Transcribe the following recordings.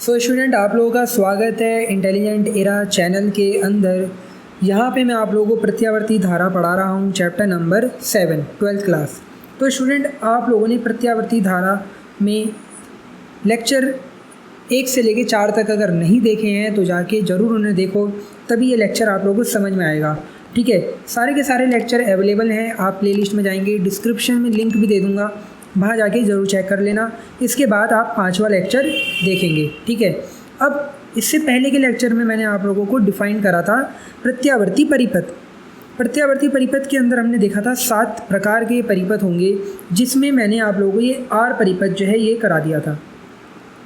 So student, आप लोगों का स्वागत है इंटेलिजेंट एरा चैनल के अंदर। यहाँ पे मैं आप लोगों को प्रत्यावर्ती धारा पढ़ा रहा हूँ, चैप्टर नंबर 7, 12th क्लास। तो स्टूडेंट, आप लोगों ने प्रत्यावर्ती धारा में लेक्चर 1 से लेके 4 तक अगर नहीं देखे हैं तो जाके ज़रूर उन्हें देखो, तभी ये लेक्चर आप लोगों को समझ में आएगा। ठीक है, सारे के सारे लेक्चर अवेलेबल हैं। आप प्लेलिस्ट में जाएंगे, डिस्क्रिप्शन में लिंक भी दे दूँगा, वहाँ जाके ज़रूर चेक कर लेना। इसके बाद आप 5वां लेक्चर देखेंगे। ठीक है, अब इससे पहले के लेक्चर में मैंने आप लोगों को डिफ़ाइन करा था प्रत्यावर्ती परिपथ। प्रत्यावर्ती परिपथ के अंदर हमने देखा था 7 प्रकार के परिपथ होंगे, जिसमें मैंने आप लोगों को ये आर परिपथ जो है ये करा दिया था।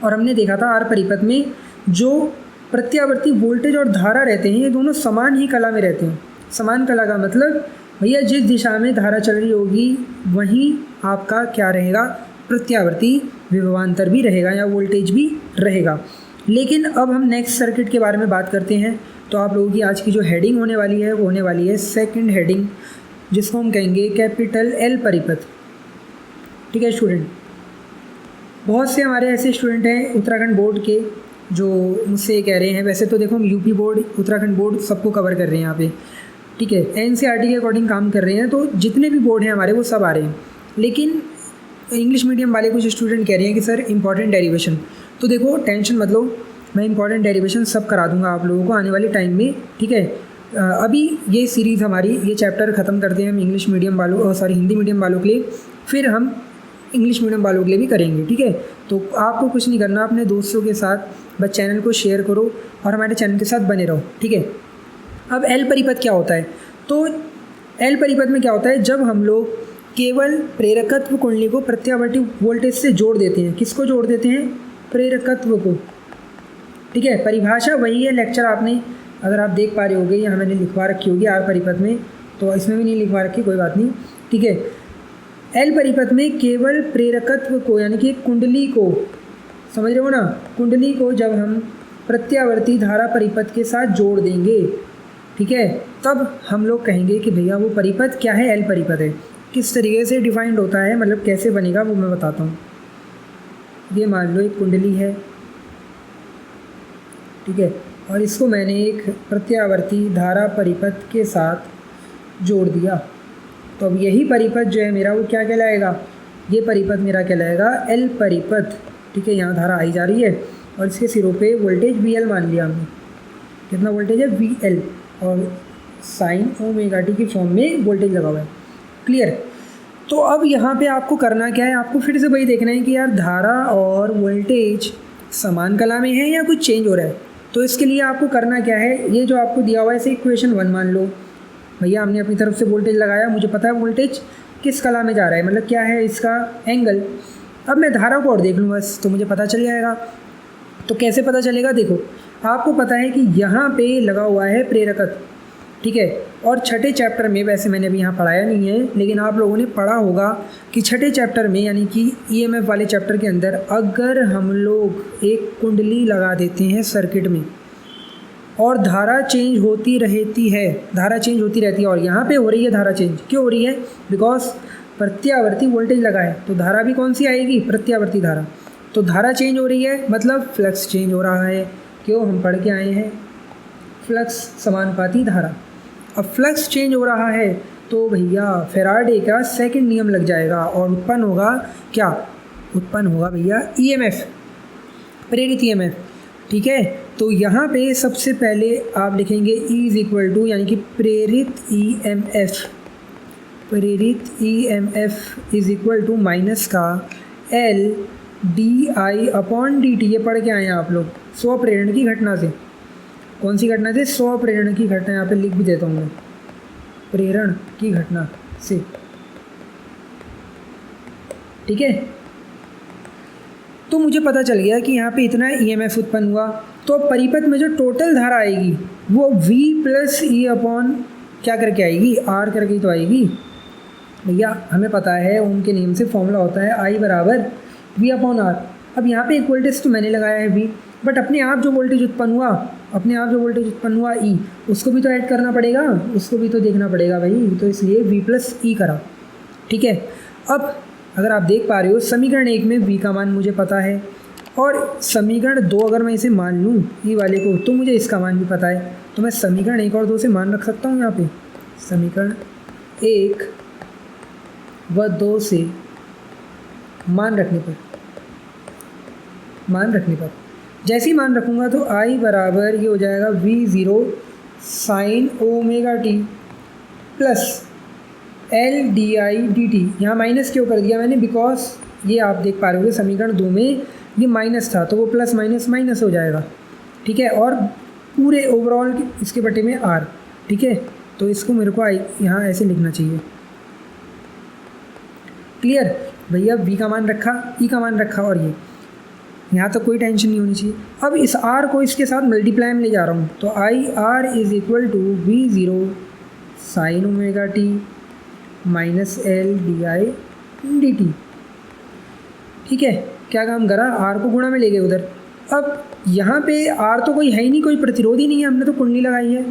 और हमने देखा था आर परिपथ में जो प्रत्यावर्ती वोल्टेज और धारा रहते हैं ये दोनों समान ही कला में रहते हैं। समान कला का मतलब भैया जिस दिशा में धारा चल रही होगी वहीं आपका क्या रहेगा, प्रत्यावर्ती विभवांतर भी रहेगा या वोल्टेज भी रहेगा। लेकिन अब हम नेक्स्ट सर्किट के बारे में बात करते हैं। तो आप लोगों की आज की जो हेडिंग होने वाली है वो होने वाली है सेकंड हेडिंग, जिसको हम कहेंगे कैपिटल एल परिपथ। ठीक है स्टूडेंट, बहुत से हमारे ऐसे स्टूडेंट हैं उत्तराखंड बोर्ड के जो मुझसे ये कह रहे हैं, वैसे तो देखो हम यूपी बोर्ड, उत्तराखंड बोर्ड सबको कवर कर रहे हैं यहाँ पे। ठीक है, एनसीईआरटी के अकॉर्डिंग काम कर रहे हैं, तो जितने भी बोर्ड हैं हमारे वो सब आ रहे हैं। लेकिन इंग्लिश मीडियम वाले कुछ स्टूडेंट कह रहे हैं कि सर इंपॉर्टेंट डेरिवेशन, तो देखो टेंशन मत लो, मैं इंपॉर्टेंट डेरिवेशन सब करा दूंगा आप लोगों को आने वाले टाइम में। ठीक है, अभी ये सीरीज़ हमारी ये चैप्टर ख़त्म करते हैं हम इंग्लिश मीडियम वालों हिंदी मीडियम वालों के लिए, फिर हम इंग्लिश मीडियम वालों के लिए भी करेंगे। ठीक है, तो आपको कुछ नहीं करना, अपने दोस्तों के साथ बस चैनल को शेयर करो और हमारे चैनल के साथ बने रहो। ठीक है, अब एल परिपथ क्या होता है? तो एल परिपथ में क्या होता है, जब हम लोग केवल प्रेरकत्व कुंडली को प्रत्यावर्ती वोल्टेज से जोड़ देते हैं। किसको जोड़ देते हैं? प्रेरकत्व को। ठीक है, परिभाषा वही है। लेक्चर आपने अगर आप देख पा रहे होंगे, यहाँ मैंने लिखवा रखी होगी आर परिपथ में, तो इसमें भी नहीं लिखवा रखी, कोई बात नहीं। ठीक है, एल परिपथ में केवल प्रेरकत्व को यानी कि कुंडली को, समझ रहे हो ना, कुंडली को जब हम प्रत्यावर्ती धारा परिपथ के साथ जोड़ देंगे, ठीक है, तब हम लोग कहेंगे कि भैया वो परिपथ क्या है, एल परिपथ है। किस तरीके से डिफाइंड होता है, मतलब कैसे बनेगा वो मैं बताता हूँ। ये मान लो एक कुंडली है, ठीक है, और इसको मैंने एक प्रत्यावर्ती धारा परिपथ के साथ जोड़ दिया, तो अब यही परिपथ जो है मेरा वो क्या कहलाएगा, ये परिपथ मेरा कहलाएगा एल परिपथ। ठीक है, यहाँ धारा आई जा रही है और इसके सिरों पे वोल्टेज वी एल मान लिया हमने। कितना वोल्टेज है? वी एल, और साइन ओमेगा टी की फॉर्म में वोल्टेज लगा हुआ है। क्लियर? तो अब यहाँ पे आपको करना क्या है, आपको फिर से वही देखना है कि यार धारा और वोल्टेज समान कला में है या कुछ चेंज हो रहा है। तो इसके लिए आपको करना क्या है, ये जो आपको दिया हुआ है इसे इक्वेशन 1 मान लो। भैया हमने अपनी तरफ से वोल्टेज लगाया, मुझे पता है वोल्टेज किस कला में जा रहा है, मतलब क्या है इसका एंगल। अब मैं धारा को और देख लूँ बस, तो मुझे पता चल जाएगा। तो कैसे पता चलेगा? देखो, आपको पता है कि यहाँ पे लगा हुआ है प्रेरकत्व। ठीक है, और छठे चैप्टर में, वैसे मैंने अभी यहाँ पढ़ाया नहीं है, लेकिन आप लोगों ने पढ़ा होगा कि छठे चैप्टर में यानी कि ईएमएफ वाले चैप्टर के अंदर अगर हम लोग एक कुंडली लगा देते हैं सर्किट में और धारा चेंज होती रहती है, धारा चेंज होती रहती है, और यहाँ पे हो रही है धारा चेंज, क्यों हो रही है? बिकॉज प्रत्यावर्ती वोल्टेज लगा है, तो धारा भी कौन सी आएगी? प्रत्यावर्ती धारा। तो धारा चेंज हो रही है मतलब फ्लक्स चेंज हो रहा है। क्यों? हम पढ़ के आए हैं फ्लक्स समानुपाती धारा। अब फ्लक्स चेंज हो रहा है तो भैया फैराडे का सेकंड नियम लग जाएगा और उत्पन्न होगा क्या? उत्पन्न होगा भैया ईएमएफ, प्रेरित ईएमएफ। ठीक है, तो यहाँ पे सबसे पहले आप लिखेंगे E इज इक्वल टू, यानी कि प्रेरित ईएमएफ, प्रेरित EMF is equal to minus का L d i upon d t. ये पढ़ के आए हैं आप लोग स्वप्रेरण की घटना से। कौन सी घटना से? स्वप्रेरण की घटना। यहाँ पे लिख भी देता हूँ मैं, प्रेरण की घटना से। ठीक है, तो मुझे पता चल गया कि यहाँ पे इतना ईएमएफ उत्पन्न हुआ, तो अब परिपथ में जो टोटल धारा आएगी वो V प्लस ई अपॉन क्या करके आएगी? R करके तो आएगी। भैया हमें पता है ओम के नियम से फॉर्मूला होता है I बराबर V अपॉन R। अब यहाँ पे एक वोल्टेज तो मैंने लगाया है V, बट अपने आप जो वोल्टेज उत्पन्न हुआ E, उसको भी तो ऐड करना पड़ेगा, उसको भी तो देखना पड़ेगा भाई, तो इसलिए V प्लस ई करा। ठीक है, अब अगर आप देख पा रहे हो समीकरण 1 में V का मान मुझे पता है, और समीकरण 2 अगर मैं इसे मान लूँ ई वाले को, तो मुझे इसका मान भी पता है, तो मैं समीकरण 1 और 2 से मान रख सकता हूँ यहाँ पे। समीकरण 1 व 2 से मान रखने पर जैसे ही मान रखूँगा तो आई बराबर ये हो जाएगा V0 sine omega T plus L d i d T. यहाँ माइनस क्यों कर दिया मैंने, बिकॉज ये आप देख पा रहे होगे समीकरण 2 में ये माइनस था, तो वो प्लस माइनस माइनस हो जाएगा, ठीक है। और पूरे ओवरऑल इसके बटे में आर, ठीक है। तो इसको मेरे को यहाँ ऐसे लिखना चाहिए। क्लियर भैया, वी का मान रखा, ई का मान रखा, और ये यहाँ तक कोई टेंशन नहीं होनी चाहिए। अब इस आर को इसके साथ मल्टीप्लाई में ले जा रहा हूँ, तो I R is equal to V0 sine omega t minus L d i d t, ठीक है। क्या काम करा, आर को गुणा में ले गए उधर। अब यहाँ पे आर तो कोई है ही नहीं, कोई प्रतिरोध ही नहीं है, हमने तो कुंडली लगाई है,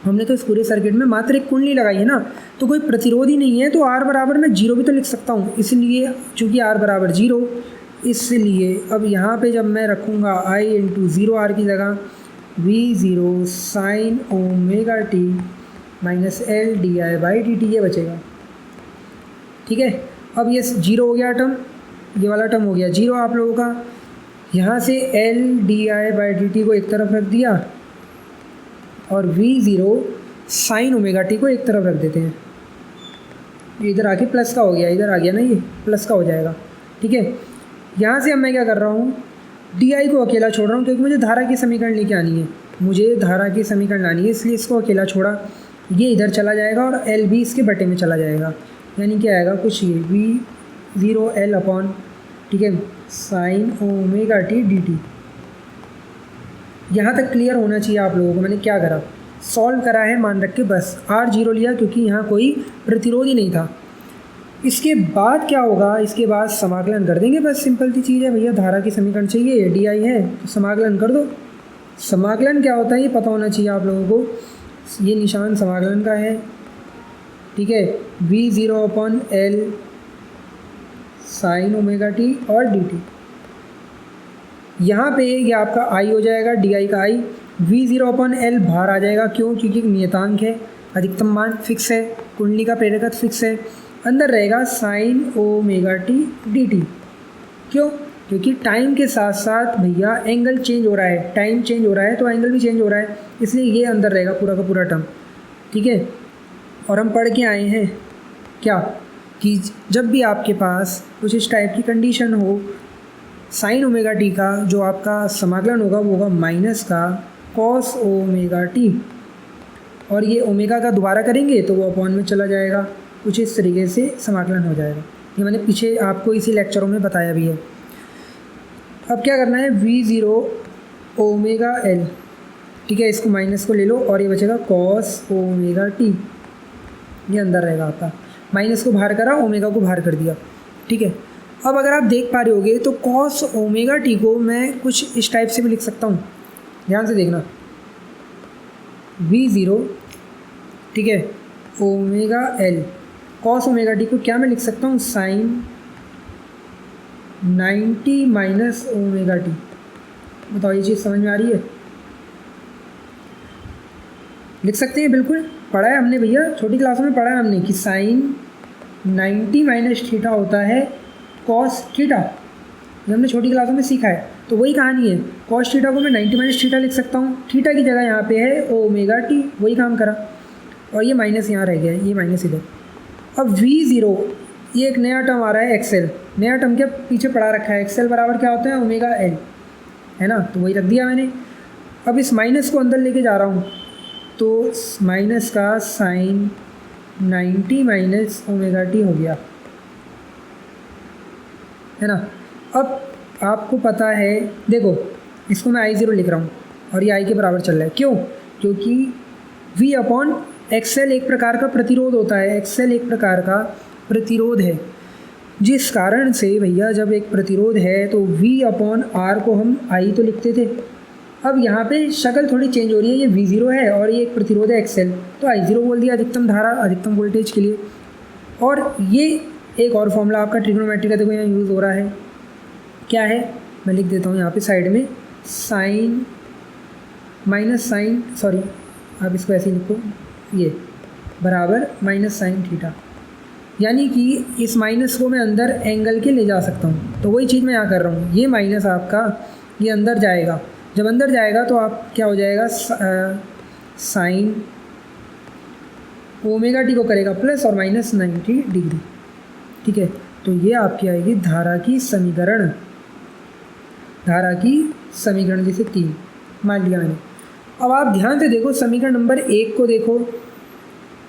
हमने तो इस पूरे सर्किट में मात्र एक कुंडली लगाई है ना, तो कोई प्रतिरोध ही नहीं है, तो आर बराबर मैं 0 भी तो लिख सकता हूँ। इसलिए चूँकि आर बराबर 0, इसलिए अब यहाँ पे जब मैं रखूँगा आई इंटू 0 आर की जगह V0 sine omega t minus L d I by D t, ये बचेगा, ठीक है। अब ये 0 हो गया टर्म, ये वाला टर्म हो गया 0 आप लोगों का। यहाँ से L d I by D T को एक तरफ रख दिया और V0 साइन ओमेगा टी को एक तरफ रख देते हैं। इधर आके प्लस का हो गया, इधर आ गया ना, ये प्लस का हो जाएगा, ठीक है। यहाँ से अब मैं क्या कर रहा हूँ, डी आई को अकेला छोड़ रहा हूँ, क्योंकि मुझे धारा की समीकरण लेके आनी है, मुझे धारा की समीकरण लानी है, इसलिए इसको अकेला छोड़ा। ये इधर चला जाएगा और एल भी इसके बटे में चला जाएगा, यानी क्या आएगा कुछ ये V0 एल अपॉन, ठीक है, sign omega T D T. यहाँ तक क्लियर होना चाहिए आप लोगों को। मैंने क्या करा, सॉल्व करा है मान रख के, बस आर 0 लिया क्योंकि यहाँ कोई प्रतिरोध ही नहीं था। इसके बाद क्या होगा, इसके बाद समाकलन कर देंगे, बस सिंपल सी चीज़ है भैया। धारा की समीकरण चाहिए, डी आई है तो समाकलन कर दो। समाकलन क्या होता है ये पता होना चाहिए आप लोगों को। ये निशान समाकलन का है, ठीक है, V0 upon L sine omega T और डी टी। यहाँ पे ये आपका आई हो जाएगा, डी आई का आई, V0 अपॉन एल बाहर आ जाएगा, क्यों, क्योंकि नियतांक है, अधिकतम मान फिक्स है, कुंडली का प्रेरकत्व फिक्स है। अंदर रहेगा sign omega T D T, क्यों, क्योंकि टाइम के साथ साथ भैया एंगल चेंज हो रहा है, टाइम चेंज हो रहा है तो एंगल भी चेंज हो रहा है, इसलिए ये अंदर रहेगा पूरा का पूरा टर्म, ठीक है। और हम पढ़ के आए हैं क्या, कि जब भी आपके पास कुछ इस टाइप की कंडीशन हो, साइन ओमेगा टी का जो आपका समाकलन होगा वो होगा माइनस का कॉस ओमेगा टी, और ये ओमेगा का दोबारा करेंगे तो वो अपॉन में चला जाएगा, कुछ इस तरीके से समाकलन हो जाएगा। ये मैंने पीछे आपको इसी लेक्चरों में बताया भी है। अब क्या करना है, V0 ओमेगा एल, ठीक है, इसको माइनस को ले लो और ये बचेगा कॉस ओमेगा टी, ये अंदर रहेगा आपका। माइनस को बाहर करा, ओमेगा को बाहर कर दिया, ठीक है। अब अगर आप देख पा रहे होगे तो कॉस ओमेगा टी को मैं कुछ इस टाइप से भी लिख सकता हूँ, ध्यान से देखना, V0, ठीक है, omega L cos omega T को क्या मैं लिख सकता हूँ, साइन 90 माइनस ओमेगा टी। बताओ ये चीज़ समझ में आ रही है, लिख सकते हैं, बिल्कुल पढ़ा है हमने भैया, छोटी क्लासों में पढ़ा है हमने कि साइन 90 माइनस थीटा होता है कॉस थीटा, ये हमने छोटी क्लासों में सीखा है। तो वही कहानी है, कॉस थीटा को मैं 90 माइनस थीटा लिख सकता हूँ, थीटा की जगह यहाँ पे है ओमेगा टी, वही काम करा, और ये माइनस यहाँ रह गया, ये माइनस इधर। अब V0, ये एक नया टर्म आ रहा है एक्सेल, नया टर्म क्या पीछे पढ़ा रखा है, एक्सेल बराबर क्या होता है, ओमेगा एल, है ना, तो वही रख दिया मैंने। अब इस माइनस को अंदर लेके जा रहा हूँ, तो माइनस का साइन 90 माइनस ओमेगा टी हो गया, है ना। अब आपको पता है, देखो इसको मैं I0 लिख रहा हूँ और ये I के बराबर चल रहा है, क्यों, क्योंकि V अपॉन एक्सेल एक प्रकार का प्रतिरोध होता है, एक्सेल एक प्रकार का प्रतिरोध है, जिस कारण से भैया जब एक प्रतिरोध है तो V अपॉन आर को हम I तो लिखते थे। अब यहाँ पे शक्ल थोड़ी चेंज हो रही है, ये V0 है और ये एक प्रतिरोध है एक्सेल, तो I0 बोल दिया अधिकतम धारा, अधिकतम वोल्टेज के लिए। और ये एक और फॉर्मूला आपका ट्रिग्नोमेट्री का देखो यहाँ यूज़ हो रहा है, क्या है, मैं लिख देता हूँ यहाँ पे साइड में साइन माइनस साइन, सॉरी आप इसको ऐसे ही लिखो, ये बराबर माइनस साइन थीटा, यानी कि इस माइनस को मैं अंदर एंगल के ले जा सकता हूँ। तो वही चीज़ मैं यहाँ कर रहा हूँ, ये माइनस आपका ये अंदर जाएगा, जब अंदर जाएगा तो आप क्या हो जाएगा साइन ओमेगा टी को करेगा प्लस और माइनस 90 डिग्री। ठीक है, तो ये आपकी आएगी धारा की समीकरण जैसे 3 मान लिया मैंने। अब आप ध्यान से देखो समीकरण नंबर 1 को देखो।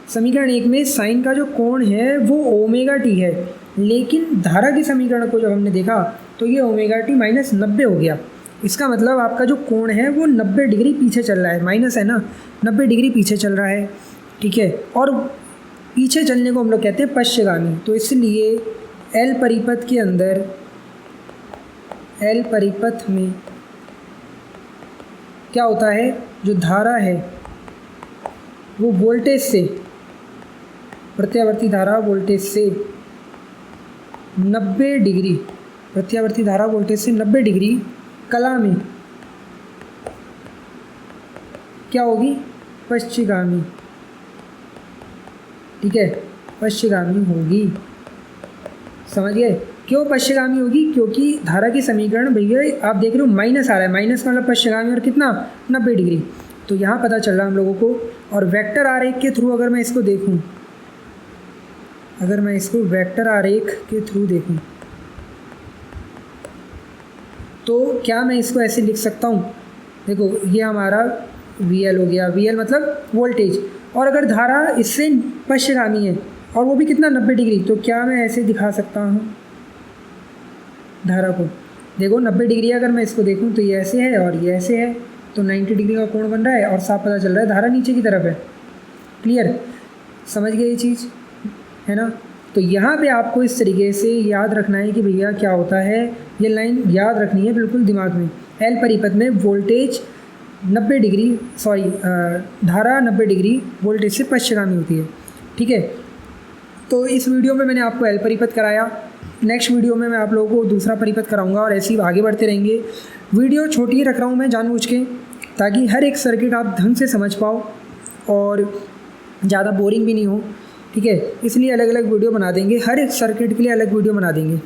समीकरण 1 में साइन का जो कोण है वो ओमेगा टी है, लेकिन धारा के समीकरण को जब हमने देखा तो ये ओमेगा टी माइनस 90 हो गया। इसका मतलब आपका जो कोण है वो 90 डिग्री पीछे चल रहा है, माइनस है ना, 90 डिग्री पीछे चल रहा है। ठीक है, और पीछे चलने को हम लोग कहते हैं पश्चिगामी। तो इसलिए एल परिपथ के अंदर, एल परिपथ में क्या होता है, जो धारा है वो वोल्टेज से, प्रत्यावर्ती धारा वोल्टेज से 90 डिग्री, प्रत्यावर्ती धारा वोल्टेज से 90 डिग्री कला में क्या होगी, पश्चिगामी। ठीक है, पश्चिगामी होगी। समझ गए क्यों पश्चिगामी होगी? क्योंकि धारा की समीकरण भैया आप देख रहे हो माइनस आ रहा है, माइनस का मतलब पश्चिगामी और कितना 90 डिग्री। तो यहाँ पता चल रहा है हम लोगों को। और वेक्टर आरेख के थ्रू अगर मैं इसको देखूँ, अगर मैं इसको वेक्टर आरेख के थ्रू देखूँ तो क्या मैं इसको ऐसे लिख सकता हूँ, देखो ये हमारा VL हो गया, VL मतलब वोल्टेज, और अगर धारा इससे पश्चिगामी है और वो भी कितना 90 डिग्री, तो क्या मैं ऐसे दिखा सकता हूँ धारा को। देखो 90 डिग्री अगर मैं इसको देखूँ तो ये ऐसे है और ये ऐसे है, तो 90 डिग्री का कोण बन रहा है और साफ पता चल रहा है धारा नीचे की तरफ है। क्लियर, समझ गए ये चीज़ है ना। तो यहाँ पे आपको इस तरीके से याद रखना है कि भैया क्या होता है, ये लाइन याद रखनी है बिल्कुल दिमाग में। एल परिपथ में वोल्टेज 90 डिग्री, सॉरी धारा 90 डिग्री वोल्टेज से पश्चिगामी होती है। ठीक है, तो इस वीडियो में मैंने आपको एल परिपथ कराया। नेक्स्ट वीडियो में मैं आप लोगों को दूसरा परिपथ कराऊंगा और ऐसे ही आगे बढ़ते रहेंगे। वीडियो छोटी ही रख रहा हूँ मैं जानबूझ के, ताकि हर एक सर्किट आप ढंग से समझ पाओ और ज़्यादा बोरिंग भी नहीं हो। ठीक है, इसलिए अलग अलग वीडियो बना देंगे, हर एक सर्किट के लिए अलग वीडियो बना देंगे।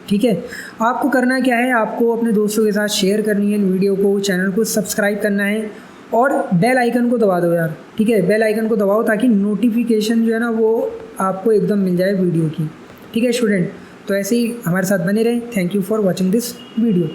ठीक है, आपको करना क्या है, आपको अपने दोस्तों के साथ शेयर करनी है वीडियो को, चैनल को सब्सक्राइब करना है और बेल आइकन को दबा दो यार। ठीक है, बेल आइकन को दबाओ ताकि नोटिफिकेशन जो है ना वो आपको एकदम मिल जाए वीडियो की। ठीक है स्टूडेंट, तो ऐसे ही हमारे साथ बने रहें। Thank you for watching this video.